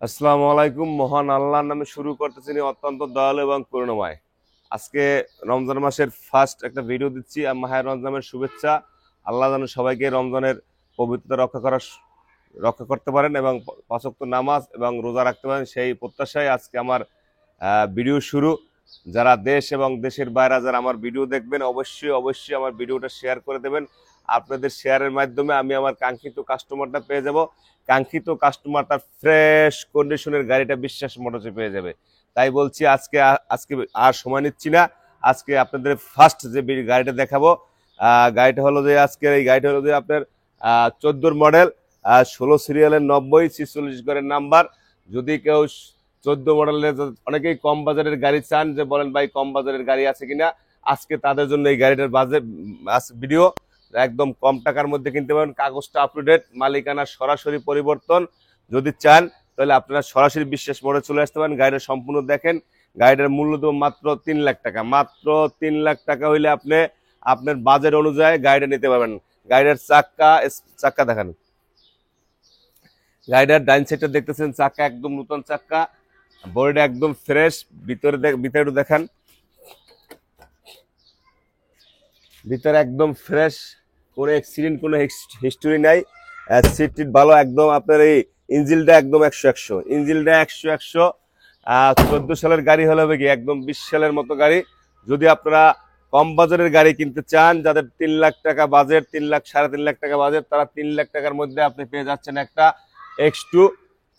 আসসালামু আলাইকুম। মহান আল্লাহর নামে শুরু করতেছি, অত্যন্ত দয়ালু এবং করুণাময়। আজকে রমজান মাসের ফার্স্ট একটা ভিডিও দিচ্ছি। আর মাহে রমজানের শুভেচ্ছা। আল্লাহ যেন সবাইকে রমজানের পবিত্রতা রক্ষা করতে পারেন এবং পাঁচ ওয়াক্ত নামাজ এবং রোজা রাখতে পারেন, সেই প্রত্যাশায় আজকে আমার ভিডিও শুরু। যারা দেশ এবং দেশের বাইরে যারা আমার ভিডিও দেখবেন, অবশ্যই অবশ্যই আমার ভিডিওটা শেয়ার করে দেবেন। আপনাদের শেয়ারের মাধ্যমে আমি আমার কাঙ্ক্ষিত কাস্টমারটা পেয়ে যাব। কাঙ্ক্ষিত কাস্টমার তার ফ্রেশ কন্ডিশনের গাড়িটা বিশ্বাস মোটরসে পেয়ে যাবে। তাই বলছি আজকে আজকে আর সময় নিচ্ছি না। আজকে আপনাদের ফার্স্ট যে গাড়িটা দেখাবো, গাড়িটা হলো যে আজকের এই গাড়িটা হলো যে আপনার 14 মডেল, 16 সিরিয়ালের 90 46 ঘরের নাম্বার। যদি কেউ 14 মডেলের, অনেকেই কম বাজারের গাড়ি চান, যে বলেন ভাই কম বাজারের গাড়ি আছে কিনা, আজকে তাদের জন্য এই গাড়িটার বাজেট ভিডিও। একদম কম টাকার মধ্যে কিনতে পারেন, কাগজটা আপ টু ডেট, মালিকানা সরাসরি পরিবর্তন। যদি চান তাহলে আপনারা সরাসরি বিশ্বাস মোড়ে চলে আসতে পারেন। গাড়িটা সম্পূর্ণ দেখেন। গাড়িটার মূল্য তো মাত্র 3 লাখ টাকা। মাত্র 3 লাখ টাকা হইলে আপনি আপনার বাজেট অনুযায়ী গাড়িটা নিতে পারবেন। গাড়িটার চাক্কা দেখান। গাড়িটার ডাইন সাইডটা দেখতেছেন, চাক্কা একদম নতুন চাক্কা, বডিটা একদম ফ্রেশ। ভিতরে দেখান, ভিতরে একদম ফ্রেশ, কোনো অ্যাক্সিডেন্ট, কোনো হিস্টোরি নাই। সিট টিট ভালো একদম। আপনার এই ইঞ্জিনটা একদম 100 ইঞ্জিনটা 100 14 সালের গাড়ি হলে হবে কি একদম 20 সালের মতো গাড়ি। যদি আপনারা কম বাজারের গাড়ি কিনতে চান, যাদের 3 লাখ টাকা বাজেট, 3 লাখ 3.5 লাখ টাকা বাজেট, তারা 3 লাখ টাকার মধ্যে আপনি পেয়ে যাচ্ছেন একটা X2।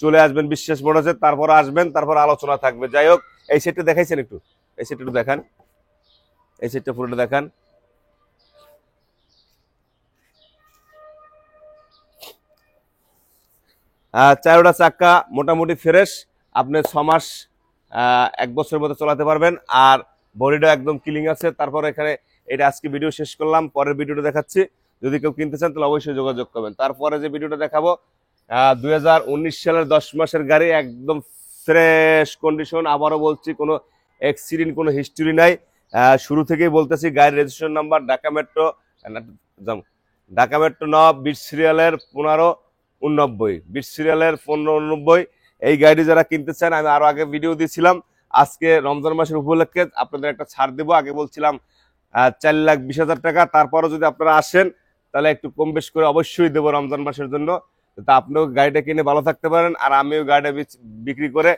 চলে আসবেন বিশ্বাস মোটরসে, তারপর আসবেন, তারপর আলোচনা থাকবে। যাই হোক, এই সেটটা দেখাইছেন একটু, এই সেটটা একটু দেখান, এই সেটটা পুরোটা দেখান। চারোটা চাক্কা মোটামুটি ফ্রেশ। আপনি 6 মাস 1 বছরের মতো চালাতে পারবেন। আর বডিটা একদম ক্লিন আছে। তারপর এখানে এটা আজকে ভিডিও শেষ করলাম, পরের ভিডিওটা দেখাচ্ছি। যদি কেউ কিনতে চান তাহলে অবশ্যই যোগাযোগ করবেন। তারপরে যে ভিডিওটা দেখাবো, 2019 সালের 10 মাসের গাড়ি, একদম ফ্রেশ কন্ডিশন। আবারও বলছি, কোনো অ্যাক্সিডেন্ট, কোনো হিস্টোরি নাই। শুরু থেকেই বলতেছি, গাড়ির registration number Dhaka metro, Dhaka metro 20 সিরিয়ালের 1589, 20 সিরিয়ালের 1589। এই গাড়ি যারা কিনতে চান, আমি আরো আগে ভিডিও দিয়েছিলাম। আজকে রমজান মাসের উপলক্ষে আপনাদের একটা ছাড় দেবো। আগে বলছিলাম 4,20,000 টাকা। তারপরও যদি আপনারা আসেন তাহলে একটু কম বেশ করে অবশ্যই দেবো রমজান মাসের জন্য। তা আপনিও গাড়িটা কিনে ভালো থাকতে পারেন, আর আমিও গাড়িটা বিক্রি করে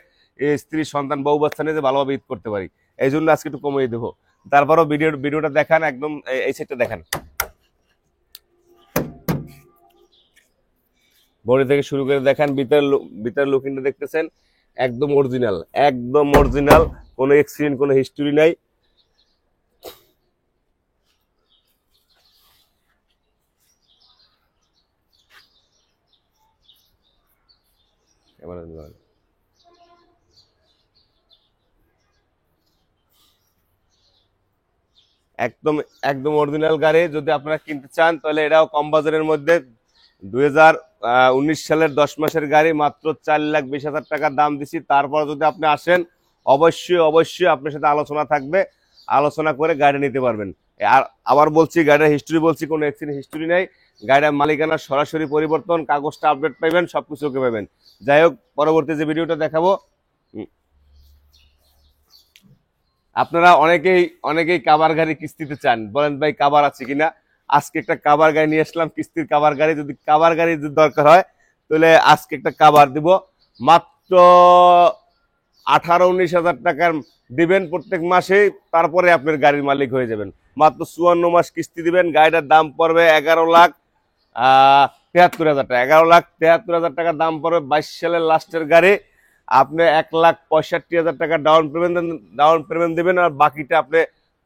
স্ত্রী সন্তান বউ বাচ্চা নিয়ে যে ভালোভাবে ঈদ করতে পারি, এই জন্য আজকে একটু কমিয়ে দেবো। তারপরও ভিডিওটা দেখান, একদম এই সাইডটা দেখান। বডি থেকে শুরু করে দেখান, ভিতরের লুকিংটা দেখতেছেন, একদম অরিজিনাল, একদম অরিজিনাল, কোনো অ্যাক্সিডেন্ট, কোনো হিস্টোরি নাই। একদম একদম অরিজিনাল গাড়ি। যদি আপনারা কিনতে চান তাহলে এটাও কম বাজারের মধ্যে 2019 সালের 10 মাসের গাড়ি, মাত্র 4,20,000 টাকার দাম দিছি। তারপর যদি আপনি আসেন, অবশ্যই অবশ্যই আপনার সাথে আলোচনা থাকবে, আলোচনা করে গাড়ি নিতে পারবেন। আর আবার বলছি, গাড়ির হিস্টোরি বলছি, কোনো অ্যাক্সিডেন্ট হিস্টোরি নেই। গাড়ির মালিকানা সরাসরি পরিবর্তন, কাগজটা আপডেট পাইবেন, সবকিছু ওকে পাবেন। যাই হোক, পরবর্তী যে ভিডিওটা দেখাবো, আপনারা অনেকেই অনেকেই কাভার গাড়ি কিস্তিতে চান, বলেন ভাই কাভার আছে কিনা। আজকে একটা কাভার গাড়ি নিয়ে আসলাম, কিস্তির কাভার গাড়ি। যদি কাভার গাড়ি যদি দরকার হয় তাহলে আজকে একটা কাভার দিব, মাত্র 18-19 হাজার টাকার দিবেন প্রত্যেক মাসে। তারপরে আপনার গাড়ির মালিক হয়ে যাবেন। মাত্র 54 মাস কিস্তি দিবেন, গাড়িটার দাম পড়বে 11,73,000 টাকা। 11,73,000 টাকার দাম পড়বে। 22 সালের লাস্টের গাড়ি। আপনি 1,65,000 টাকা ডাউন পেমেন্ট দেবেন, আর বাকিটা আপনি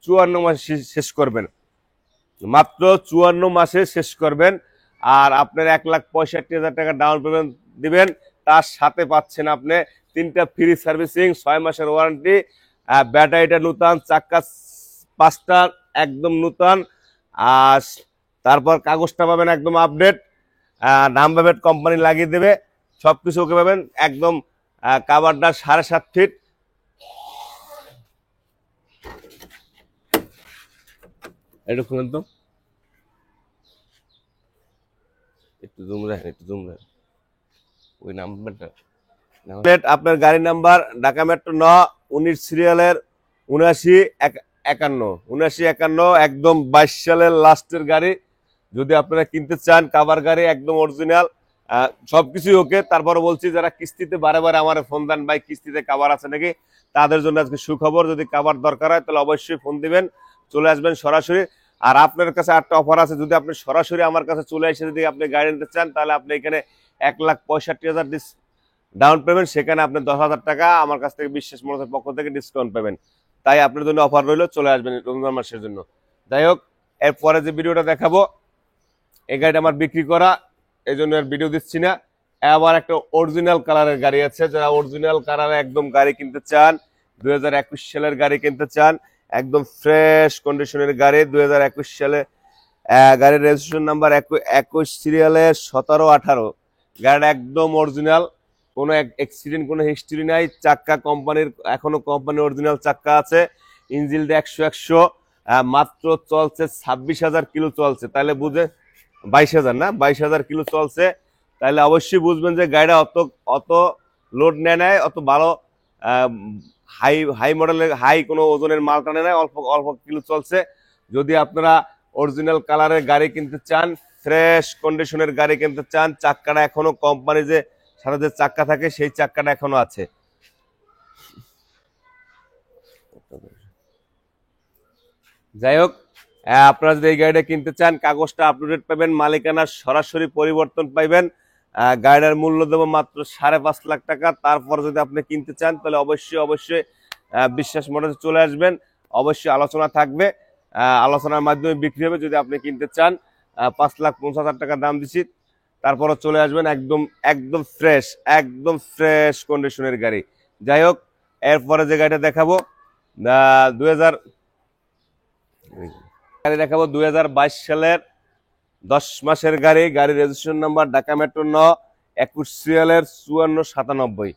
54 মাসে শেষ করবেন। মাত্র 54 মাসে শেষ করবেন। আর আপনার 1,65,000 টাকা ডাউন পেমেন্ট দিবেন, তার সাথে পাচ্ছেন আপনি 3টা ফ্রি সার্ভিসিং, 6 মাসের ওয়ারেন্টি, ব্যাটারিটা নতুন, চাক্কা 5টা একদম নতুন। আর তারপর কাগজটা পাবেন একদম আপডেট, নাম্বার প্লেট কোম্পানি লাগিয়ে দেবে, সবকিছু ওকে পাবেন একদম। কাভারটা 7.5 ফিট। একটু খুলেন তো, একটু জুম দেখেন, একটু জুম দেখেন ওই নাম্বারটা। আপনার গাড়ি নাম্বার ঢাকা মেট্রো 19 সিরিয়ালের 79 একদম 22 সালের লাস্টের গাড়ি। যদি আপনারা কিনতে চান কাভার গাড়ি একদম অরিজিনাল, সবকিছুই ওকে। তারপরে বলছি যারা কিস্তিতে বারে বারে আমার ফোন দেন ভাই কিস্তিতে কাভার আছে নাকি, তাদের জন্য আজকে সুখবর, যদি কাভার দরকার হয় তাহলে অবশ্যই ফোন দিবেন, চলে আসবেন সরাসরি। আর আপনার কাছে একটা অফার আছে, যদি আপনি সরাসরি আমার কাছে চলে এসে যদি আপনি গাড়ি নিতে চান তাহলে আপনি এখানে 1,65,000 ডাউন পেমেন্ট, সেখানে আপনি 10,000 টাকা আমার কাছ থেকে বিশ্বাস মোটরসের পক্ষ থেকে ডিসকাউন্ট পাবেন। তাই আপনার জন্য অফার রইল, চলে আসবেন রমজান মাসের জন্য। যাই হোক, এরপরে যে ভিডিওটা দেখাবো এই গাড়িটা আমার বিক্রি করা, এই জন্য আর ভিডিও দিচ্ছি না। আবার একটা অরিজিনাল কালারের গাড়ি আছে, যারা অরিজিনাল কালারে একদম গাড়ি কিনতে চান, 2021 সালের গাড়ি কিনতে চান, একদম ফ্রেশ কন্ডিশনের গাড়ি, 2021 সালে গাড়ির রেজিস্ট্রেশন নাম্বার 21 সিরিয়ালের 17-18, গাড়িটা একদম অরিজিনাল, কোনো অ্যাক্সিডেন্ট কোনো হিস্ট্রি নাই। চাক্কা কোম্পানির, এখনো কোম্পানির অরিজিনাল চাক্কা আছে, ইঞ্জিনটা 100 মাত্র চলছে 26,000 কিলো চলছে, তাহলে বুঝে 22,000 না 22,000 কিলো চলছে, তাহলে অবশ্যই বুঝবেন যে গাড়িটা অত অত লোড নেয় অত ভালো হাই হাই মডেলের হাই কোনো ওজনের মাল টানে নেয়, অল্প অল্প কিলো চলছে। যদি আপনারা অরিজিনাল কালারের গাড়ি কিনতে চান, ফ্রেশ কন্ডিশনের গাড়ি কিনতে চান, চাক্কাটা এখনো কোম্পানি যে সাথে যে চাক্কা থাকে সেই চাক্কাটা এখনো আছে। যাই হোক, আপনারা যদি এই গাড়িটা কিনতে চান কাগজটা আপডেট পাবেন, মালিকানার সরাসরি পরিবর্তন পাইবেন, গাড়িটার মূল্য দেবো মাত্র 5.5 লাখ টাকা। তারপর যদি আপনি কিনতে চান তাহলে অবশ্যই অবশ্যই বিশ্বাস মোটরসে চলে আসবেন, অবশ্যই আলোচনা থাকবে, আলোচনার মাধ্যমে বিক্রি হবে। যদি আপনি কিনতে চান 5,50,000 টাকা দাম দিচ্ছি, তারপরও চলে আসবেন, একদম একদম ফ্রেশ একদম ফ্রেশ কন্ডিশনের গাড়ি। যাই হোক, এরপরে যে গাড়িটা দেখাবো 2022 সালের 10 মাসের গাড়ি, গাড়ির রেজিস্ট্রেশন নাম্বার ঢাকা মেট্রো 21 সিরিয়ালের 54-97,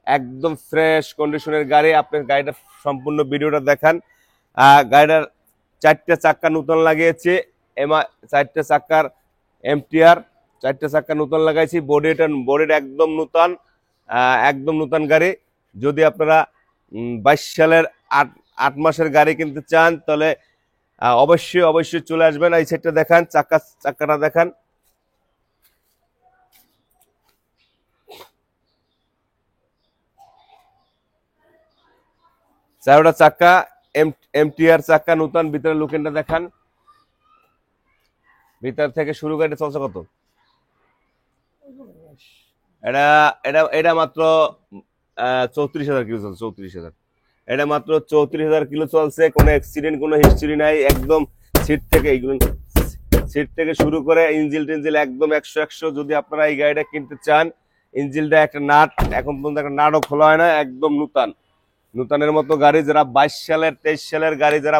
একদম ফ্রেশ কন্ডিশনের গাড়ি। আপনি গাড়িটা সম্পূর্ণ ভিডিওটা দেখান। গাড়িটার 4টে চাক্কা নতুন লাগিয়েছি, 4টে চাক্কার এমটিআর, 4টে চাক্কা নতুন লাগাইছি, বডিটা একদম নতুন, একদম নতুন গাড়ি। যদি আপনারা 22 সালের 8 মাসের গাড়ি কিনতে চান তাহলে অবশ্যই অবশ্যই চলে আসবেন। এই সাইডটা দেখান, চাক্কাটা দেখান, চারোটা চাক্কা এমটিআর চাক্কা নতুন। ভিতরে লুকিংটা দেখান, ভিতর থেকে শুরু করে চলছে কত, এটা এটা এটা মাত্র 34,000 কিলো চলছে, 34,000, এটা মাত্র 34,000 কিলো চলছে, কোনো অ্যাক্সিডেন্ট কোনো হিস্ট্রি নাই, একদম সিট থেকে শুরু করে ইঞ্জিল একদম 100। যদি আপনারা এই গাড়িটা কিনতে চান, ইঞ্জিলটা একটা নাট এখন পর্যন্ত একটা নাটও খোলা হয় না, একদম নূতনের মতো গাড়ি। যারা 22 সালের 23 সালের গাড়ি, যারা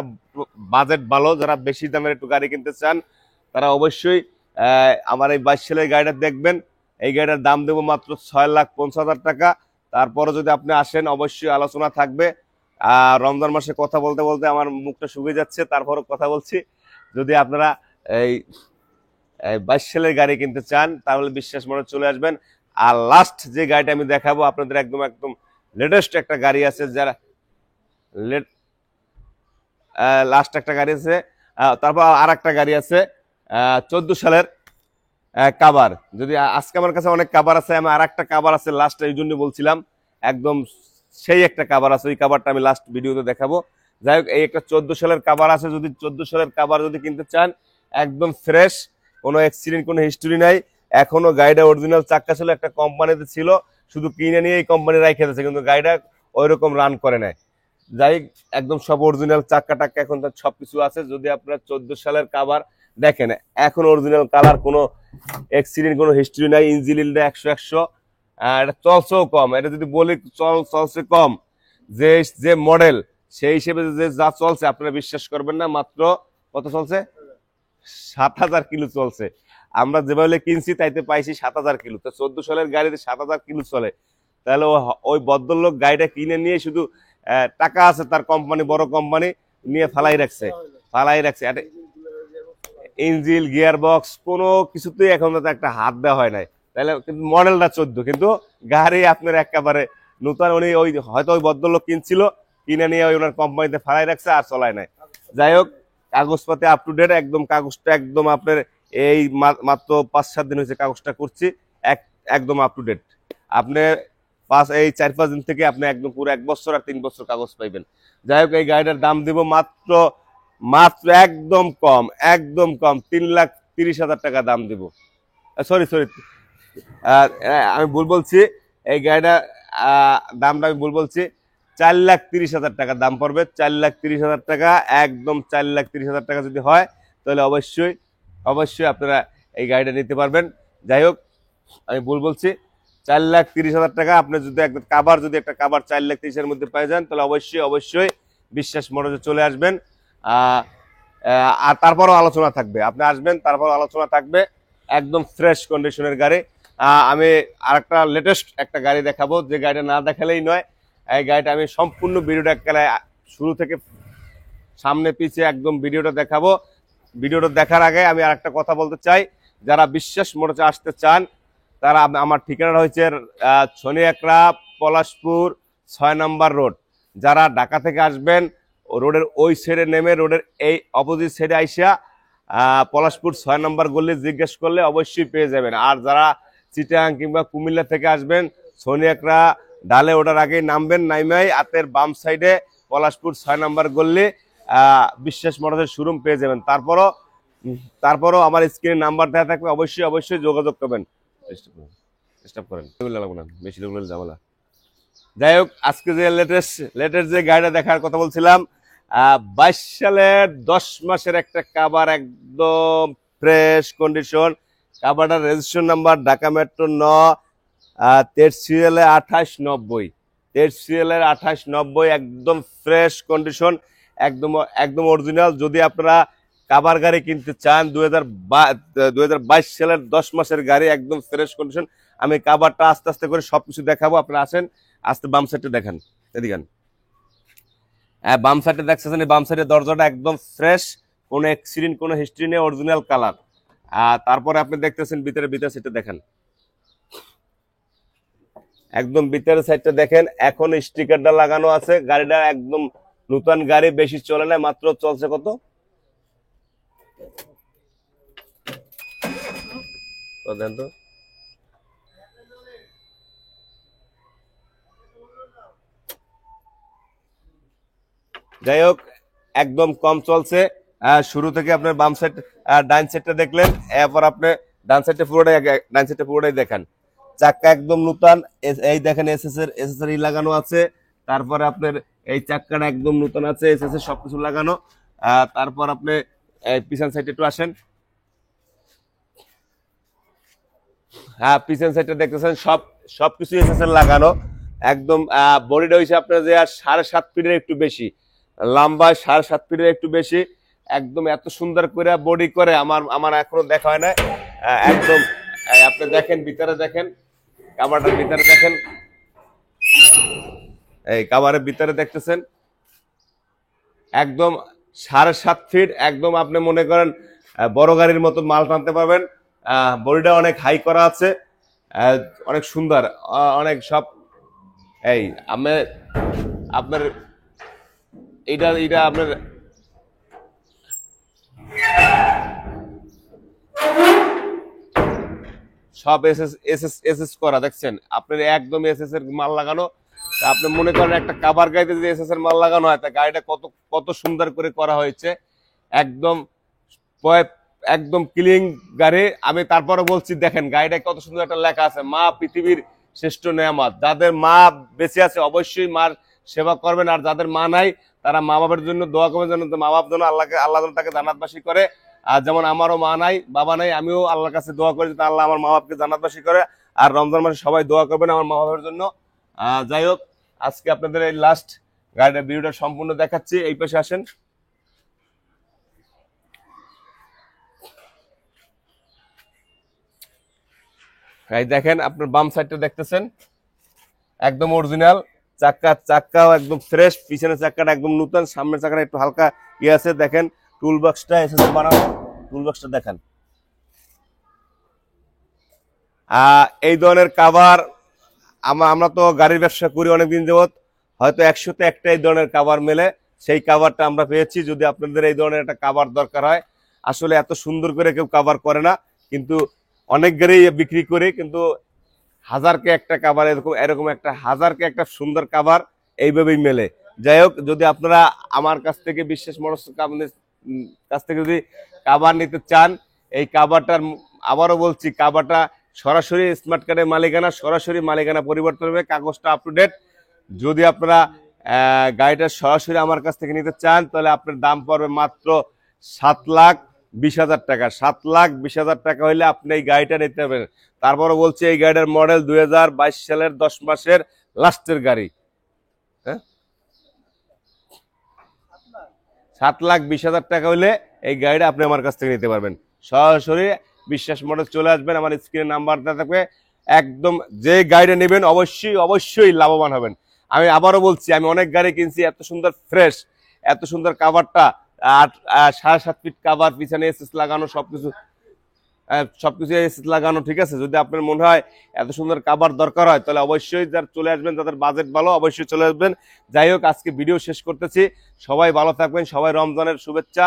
বাজেট ভালো, যারা বেশি দামের একটু গাড়ি কিনতে চান, তারা অবশ্যই আমার এই 22 সালের গাড়িটা দেখবেন। এই গাড়িটার দাম দেবো মাত্র 6,50,000 টাকা। তারপরে যদি আপনি আসেন অবশ্যই আলোচনা থাকবে। রমজান মাসে কথা বলতে বলতে আমার মুখটা শুকিয়ে যাচ্ছে, তারপরও কথা বলছি। যদি আপনারা এই 22 সালের গাড়ি কিনতে চান তাহলে বিশ্বাস মনে চলে আসবেন। আর লাস্ট যে গাড়িটা আমি দেখাবো আপনাদের, একদম একদম লেটেস্ট একটা গাড়ি আছে, যারা লাস্ট একটা গাড়ি আছে, তারপর আর একটা গাড়ি আছে 14 সালের কাভার। যদি আজকে আমার কাছে অনেক কাভার আছে, আমি আর একটা কাভার আছে লাস্ট, এই জন্য বলছিলাম একদম সেই একটা কাভার আছে, ওই কাভারটা আমি লাস্ট ভিডিওতে দেখাবো। যাই হোক, এই একটা 14 সালের কাভার আছে, যদি 14 সালের কাভার যদি কিনতে চান, একদম ফ্রেশ, কোনো অ্যাক্সিডেন্ট কোনো হিস্ট্রি নাই, এখনো গাড়িটা অরিজিনাল চাক্কা ছিল, একটা কোম্পানিতে ছিল, শুধু কিনে নিয়ে এই কোম্পানি রাখে দিয়েছে, কিন্তু গাড়িটা ওই রকম রান করে নাই। যাই একদম সব অরিজিনাল চাক্কা টাক্কা এখন তার সবকিছু আছে। যদি আপনার 14 সালের কাভার দেখেন, এখন অরিজিনাল কালার, কোনো অ্যাক্সিডেন্ট কোনো হিস্ট্রি নাই, ইঞ্জিনটা 100। এটা চলছেও কম, এটা যদি বলি চলছে কম, যে যে মডেল সেই হিসেবে যে যা চলছে আপনারা বিশ্বাস করবেন না, মাত্র কত চলছে, 7,000 কিলো চলছে। আমরা যেভাবে কিনছি তাইতে পাইছি 7,000 কিলো। তো 14 সালের গাড়িতে 7,000 কিলো চলে, তাহলে ওই ভদ্রলোক গাড়িটা কিনে নিয়ে শুধু টাকা আছে তার, কোম্পানি বড় কোম্পানি নিয়ে ফালাই রাখছে। ইঞ্জিল গিয়ার বক্স কোনো কিছুতেই এখন একটা হাত দেওয়া হয় নাই। তাহলে কিন্তু মডেলটা 14, কিন্তু গাড়ি আপনার একেবারে নতুন। উনি ওই হয়তো ওই ভদ্রলোক কিনছিল, কিনে নিয়ে ওই ওনার কোম্পানিতে ফালাই রাখছে আর চলায় নাই। যাই হোক, কাগজপাতি আপ টু ডেট একদম, কাগজটা একদম আপনার এই মাত্র 5-7 দিন হয়েছে কাগজটা করছি, একদম আপ টু ডেট। আপনি এই 4-5 দিন থেকে আপনি একদম পুরো 1 বছর আর 3 বছর কাগজ পাইবেন। যাই হোক, এই গাড়িটার দাম দিব মাত্র একদম কম, একদম কম 3,30,000 টাকা দাম দিব। সরি, আমি ভুল বলছি, এই গাড়িটা দামটা আমি ভুল বলছি, 4,30,000 টাকা দাম পড়বে। 4,30,000 টাকা, একদম 4,30,000 টাকা যদি হয় তাহলে অবশ্যই অবশ্যই আপনারা এই গাড়িটা নিতে পারবেন। যাই হোক, আমি ভুল বলছি, 4,30,000 টাকা আপনি যদি একটা কাভার 4,30,000 মধ্যে পেয়ে যান তাহলে অবশ্যই অবশ্যই বিশ্বাস মোটরসে চলে আসবেন। আর তারপরও আলোচনা থাকবে, আপনি আসবেন তারপর আলোচনা থাকবে। একদম ফ্রেশ কন্ডিশনের গাড়ি। আমি আরেকটা লেটেস্ট একটা গাড়ি দেখাবো, যে গাড়িটা না দেখালেই নয়। এই গাড়িটা আমি সম্পূর্ণ ভিডিওটা শুরু থেকে সামনে পিছিয়ে একদম ভিডিওটা দেখাবো। ভিডিওটা দেখার আগে আমি আরেকটা কথা বলতে চাই, যারা বিশ্বাস মোটরসে আসতে চান তারা, আমার ঠিকানা হয়েছে ছনিয়াকড়া পলাশপুর 6 নম্বর রোড। যারা ঢাকা থেকে আসবেন রোডের ওই সাইডে নেমে রোডের এই অপোজিট সাইডে আইসা পলাশপুর 6 নম্বর গলি জিজ্ঞেস করলে অবশ্যই পেয়ে যাবেন। আর যারা চিটাগাং কিংবা কুমিল্লা থেকে আসবেন, ছনিয়াকড়া ডালে ওঠার আগেই নামবেন, নাইমাই হাতের বাম সাইডে পলাশপুর 6 নম্বর গলি বিশ্বাস মোটরসের শোরুম পেয়ে যাবেন। তারপরও আমার স্ক্রিনে নাম্বার দেওয়া থাকবে, অবশ্যই অবশ্যই যোগাযোগ করবেন। স্টপ করেন, লাগবে না, বেশি লোক ঝামেলা। যাই হোক, আজকে যে লেটেস্ট যে গাড়িটা দেখার কথা বলছিলাম, 22 সালের 10 মাসের একটা কাভার, একদম ফ্রেশ কন্ডিশন। কাভারটার রেজিস্ট্রেশন নাম্বার ঢাকা মেট্রো 9, 23 সিএলের 2890, একদম ফ্রেশ কন্ডিশন, একদম অরিজিনাল। যদি আপনারা কাভার গাড়ি কিনতে চান 2022 সালের 10 মাসের গাড়ি, একদম ফ্রেশ কন্ডিশন, আমি কাভারটা আস্তে আস্তে করে সবকিছু দেখাবো। আপনারা আসেন, আস্তে বাম সাইডে দেখেন, এদিকে হ্যাঁ, বাম সাইডে দেখছেন, বাম সাইডের দরজাটা একদম ফ্রেশ, কোনো অ্যাক্সিডেন্ট কোনো হিস্ট্রি নেই, অরিজিনাল কালার। তারপরে আপনি দেখতেছেন ভিতরে সাইডটা দেখেন, একদম ভিতরের সাইডটা দেখেন, এখন স্টিকারটা লাগানো আছে। গাড়িটা একদম নতুন গাড়ি, বেশি চলে না, মাত্র চলছে কত দেন তো, যাই হোক একদম কম চলছে। শুরু থেকে আপনার বাম সাইড ডাইন সাইডটা দেখলেন, এরপর আপনি ডান সাইডটা পুরোটাই দেখেন। চাক্কা একদম নতুন, এই দেখেন এসএস এর লাগানো আছে। তারপরে আপনার এই চাক্কাটা একদম নতুন আছে, এসএস এর সবকিছু লাগানো। তারপর আপনি পিছন সাইডে একটু আসেন। হ্যাঁ, পিছন সাইডটা দেখতেছেন, সবকিছু এসএস এর লাগানো। একদম বডিটা হয়েছে আপনার যে 7.5 ফিটের একটু বেশি লম্বা, 7.5 ফিটের একটু বেশি। একদম এত সুন্দর করে বডি করে আমার এখনো দেখা হয় না। একদম আপনি দেখেন, ভিতরে দেখেন, কাভারটার ভিতরে দেখেন, এই কাভারের ভিতরে দেখতেছেন, একদম 7.5 ফিট। একদম আপনি মনে করেন বড় গাড়ির মতো মাল টানতে পারবেন। বডিটা অনেক হাই করা আছে, অনেক সুন্দর, অনেক সব। এই আপনার এইটা আপনার সব এসএস করা দেখছেন, আপনার একদম এসএস এর মাল লাগানো। আপনি মনে করেন একটা কাভার গাড়িতে যদি এসএস এর মাল লাগানো হয়, তা গাড়িটা কত সুন্দর করে করা হয়েছে। একদম একদম ক্লিন গাড়ি। আমি তারপরে বলছি, দেখেন গাড়িটা কত সুন্দর একটা লেখা আছে, মা পৃথিবীর শ্রেষ্ঠ নেয়ামত। যাদের মা বেঁচে আছে অবশ্যই মার সেবা করবেন, আর যাদের মা নাই তারা মা বাবার জন্য দোয়া করবেন, যেন মা বাপ যেন আল্লাহ তাকে জান্নাতবাসী করে। আর যেমন আমারও মা নাই বাবা নাই, আমিও আল্লাহর কাছে দোয়া করি আল্লাহ আমার মা বাপকে জান্নাতবাসী করে। আর রমজান মাসে সবাই দোয়া করবেন আমার মা বাবার জন্য। যাই হোক, আজকে আপনাদের এই লাস্ট গাড়িটা ভিডিওটা সম্পূর্ণ দেখাচ্ছি। এই পাশে আসেন, এই দেখেন আপনার বাম সাইডটা দেখতেছেন, একদম অরিজিনাল। চাক্কাও একদম ফ্রেশ, পিছনের চাক্কাটা একদম নতুন, সামনের চাক্কাটা একটু হালকা ইয়ে আছে। দেখেন টুল বক্সটা এসএস বানানো, টুল বক্সটা দেখেন, এই ধরনের কাভার আমরা তো গাড়ির ব্যবসা করি অনেকদিন যাবত, হয়তো 100-তে একটা এই ধরনের কাভার মেলে, সেই কাভারটা আমরা পেয়েছি। যদি আপনাদের এই ধরনের একটা কাভার দরকার হয়, আসলে এত সুন্দর করে কেউ কাভার করে না, কিন্তু অনেক গাড়ি বিক্রি করে, কিন্তু হাজারকে একটা কাভার এরকম এরকম একটা হাজারকে একটা সুন্দর কাভার এইভাবেই মেলে। যাই হোক, যদি আপনারা আমার কাছ থেকে বিশ্বাস মনস্ক কাছ থেকে যদি কাভার নিতে চান, এই কাভারটার আবারও বলছি, কাভারটা সরাসরি স্মার্ট কার্ডের মালিকানা, সরাসরি মালিকানা পরিবর্তন হবে, কাগজটা আপ টু ডেট। যদি আপনারা গাড়িটা সরাসরি আমার কাছ থেকে নিতে চান, তাহলে আপনার দাম পড়বে মাত্র 7,20,000 টাকা। 7,20,000 টাকা হইলে আপনি এই গাড়িটা নিতে পারবেন। তারপরে বলছি, এই গাড়িটার মডেল 2022 সালের 10 মাসের লাস্টের গাড়ি। হ্যাঁ, 7,20,000 টাকা হইলে এই গাড়িটা আপনি আমার কাছ থেকে নিতে পারবেন। সরাসরি বিশ্বাস মডেল চলে আসবেন, আমার স্ক্রিনে নাম্বার দেওয়া থাকবে। একদম যে গাড়িটা নেবেন অবশ্যই অবশ্যই লাভবান হবেন। আমি আবারও বলছি, আমি অনেক গাড়ি কিনছি, এত সুন্দর ফ্রেশ, এত সুন্দর কাভারটা, 7.5 ফিট কাভার, পিছনে এসএস লাগানো, সবকিছু এসএস লাগানো, ঠিক আছে। যদি আপনার মনে হয় এত সুন্দর কাভার দরকার হয়, তাহলে অবশ্যই যারা চলে আসবেন, যাদের বাজেট ভালো, অবশ্যই চলে আসবেন। যাই হোক, আজকে ভিডিও শেষ করতেছি। সবাই ভালো থাকবেন, সবাই রমজানের শুভেচ্ছা।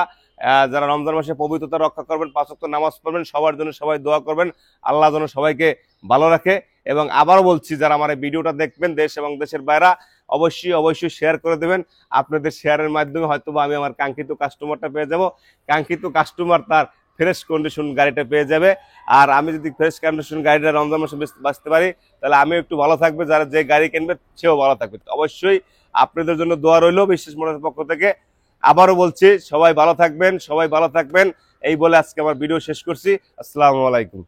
যারা রমজান মাসে পবিত্রতা রক্ষা করবেন, 5 ওয়াক্ত নামাজ পড়বেন, সবার জন্য সবাই দোয়া করবেন, আল্লাহ যেন সবাইকে ভালো রাখে। এবং আবারও বলছি, যারা আমার এই ভিডিওটা দেখবেন, দেশ এবং দেশের বাইরে, অবশ্যই অবশ্যই শেয়ার করে দেবেন। আপনাদের শেয়ারের মাধ্যমে হয়তো আমি আমার কাঙ্ক্ষিত কাস্টমারটা পেয়ে যাব। কাঙ্ক্ষিত কাস্টমার তার ফ্রেশ কন্ডিশন গাড়িটা পেয়ে যাবে। আর আমি যদি ফ্রেশ কন্ডিশন গাড়িটা রমজান মাসে বাঁচতে পারি, তাহলে আমি একটু ভালো থাকবে, যারা যে গাড়ি কিনবে সেও ভালো থাকবে। অবশ্যই আপনাদের জন্য দোয়া রইল বিশেষ মনের পক্ষ থেকে। আবারও বলছি, সবাই ভালো থাকবেন, সবাই ভালো থাকবেন, এই বলে আজকে আমার ভিডিও শেষ করছি। আসসালামু আলাইকুম।